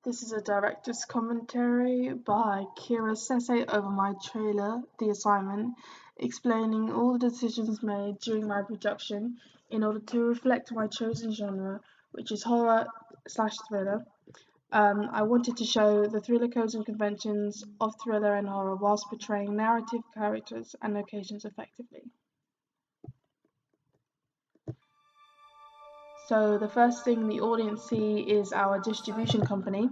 This is a director's commentary by Kira Sese over my trailer, The Assignment, explaining all the decisions made during my production in order to reflect my chosen genre, which is horror/thriller. I wanted to show the thriller codes and conventions of thriller and horror whilst portraying narrative characters and locations effectively. So the first thing the audience see is our distribution company,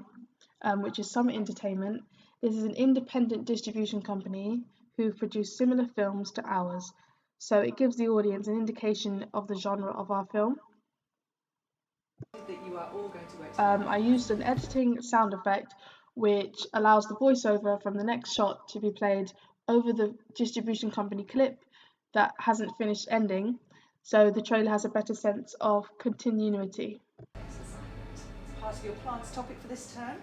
which is Summit Entertainment. This is an independent distribution company who produce similar films to ours, so it gives the audience an indication of the genre of our film. I used an editing sound effect which allows the voiceover from the next shot to be played over the distribution company clip that hasn't finished ending, so the trailer has a better sense of continuity. Part of your plants topic for this term.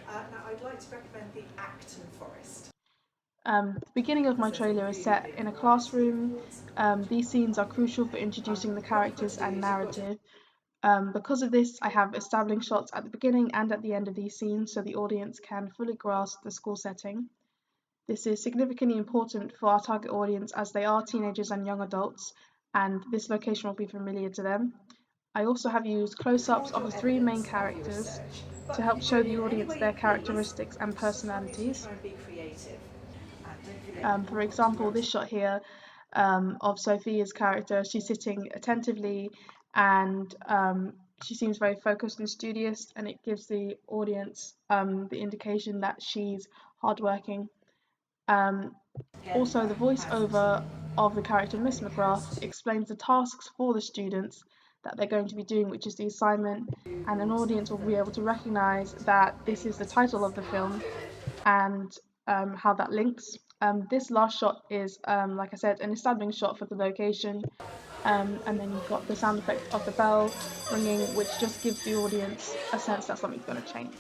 Now I'd like to recommend the Acton Forest. The beginning of my trailer is set in a classroom. These scenes are crucial for introducing the characters and narrative. Because of this, I have establishing shots at the beginning and at the end of these scenes so the audience can fully grasp the school setting. This is significantly important for our target audience as they are teenagers and young adults, and this location will be familiar to them. I also have used close-ups of the three main characters to help show the audience their characteristics and personalities. For example, this shot here of Sophia's character, she's sitting attentively and she seems very focused and studious, and it gives the audience the indication that she's hardworking. Also, the voiceover of the character Miss McGrath explains the tasks for the students that they're going to be doing, which is the assignment, and an audience will be able to recognize that this is the title of the film and how that links. This last shot is, like I said, an establishing shot for the location, and then you've got the sound effect of the bell ringing, which just gives the audience a sense that something's going to change.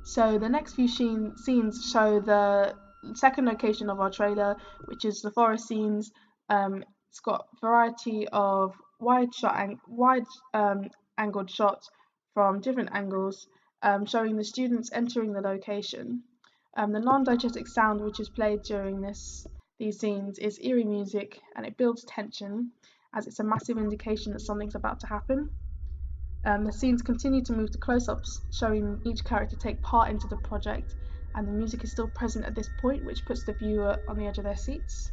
So the next few scenes show the second location of our trailer, which is the forest scenes. It's got a variety of wide angled shots from different angles, showing the students entering the location. The non-diegetic sound which is played during these scenes is eerie music, and it builds tension as it's a massive indication that something's about to happen. The scenes continue to move to close-ups, showing each character take part into the project, and the music is still present at this point, which puts the viewer on the edge of their seats.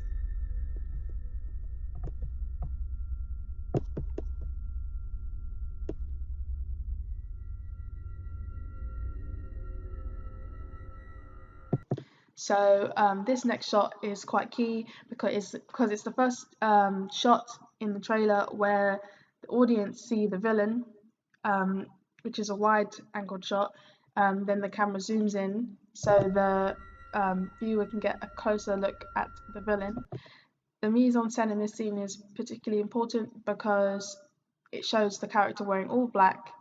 So this next shot is quite key because it's the first shot in the trailer where the audience see the villain, which is a wide angled shot. Then the camera zooms in so the viewer can get a closer look at the villain. The mise-en-scène in this scene is particularly important because it shows the character wearing all black,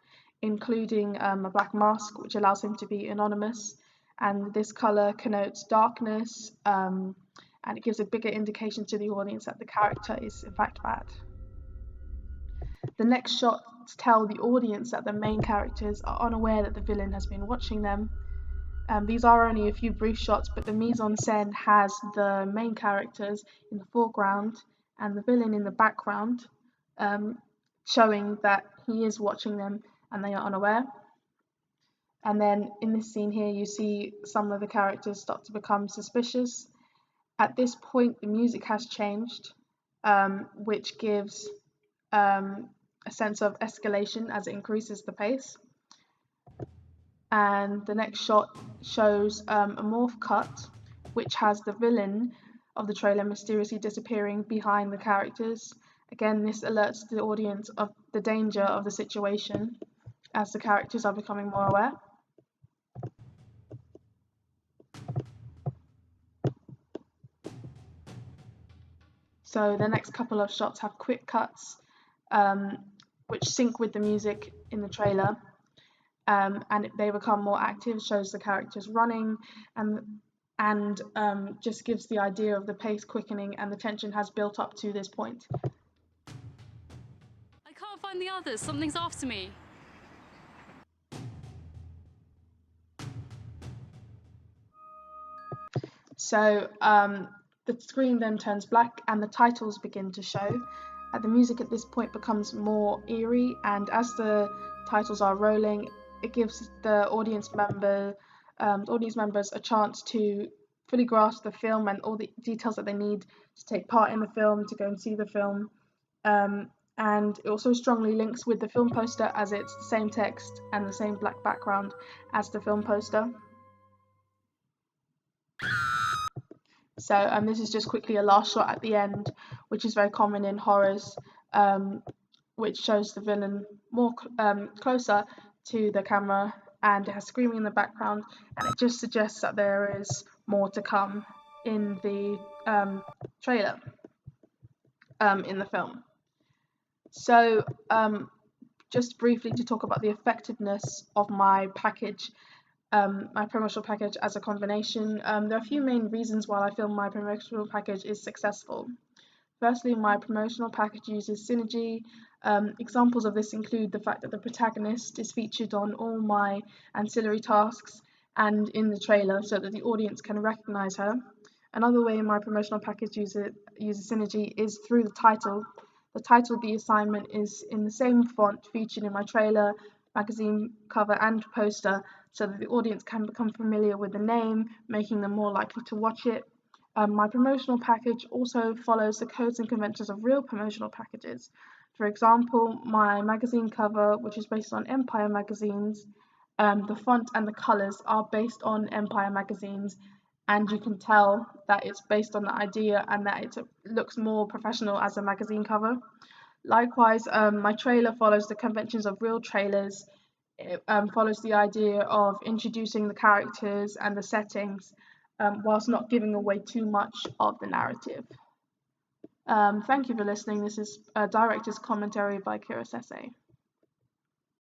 including a black mask, which allows him to be anonymous. And this color connotes darkness, and it gives a bigger indication to the audience that the character is in fact bad. The next shots tell the audience that the main characters are unaware that the villain has been watching them. These are only a few brief shots, but the mise-en-scène has the main characters in the foreground and the villain in the background, showing that he is watching them and they are unaware. And then in this scene here, you see some of the characters start to become suspicious. At this point, the music has changed, which gives a sense of escalation as it increases the pace. And the next shot shows a morph cut, which has the villain of the trailer mysteriously disappearing behind the characters. Again, this alerts the audience of the danger of the situation as the characters are becoming more aware. So the next couple of shots have quick cuts, which sync with the music in the trailer, and they become more active, shows the characters running, and just gives the idea of the pace quickening and the tension has built up to this point. I can't find the others. Something's after me. So the screen then turns black and the titles begin to show. The music at this point becomes more eerie, and as the titles are rolling, it gives the audience members a chance to fully grasp the film and all the details that they need to take part in the film, to go and see the film. And it also strongly links with the film poster, as it's the same text and the same black background as the film poster. So this is just quickly a last shot at the end, which is very common in horrors, which shows the villain more closer to the camera, and it has screaming in the background, and it just suggests that there is more to come in the trailer, in the film. So just briefly to talk about the effectiveness of my package, my promotional package as a combination. There are a few main reasons why I feel my promotional package is successful. Firstly, my promotional package uses synergy. Examples of this include the fact that the protagonist is featured on all my ancillary tasks and in the trailer so that the audience can recognize her. Another way my promotional package uses synergy is through the title. The title of the assignment is in the same font featured in my trailer, magazine cover, and poster, so that the audience can become familiar with the name, making them more likely to watch it. My promotional package also follows the codes and conventions of real promotional packages. For example, my magazine cover, which is based on Empire magazines, the font and the colors are based on Empire magazines, and you can tell that it's based on the idea and that it looks more professional as a magazine cover. Likewise, my trailer follows the conventions of real trailers. It follows the idea of introducing the characters and the settings, whilst not giving away too much of the narrative. Thank you for listening. This is a director's commentary by Kira Sese.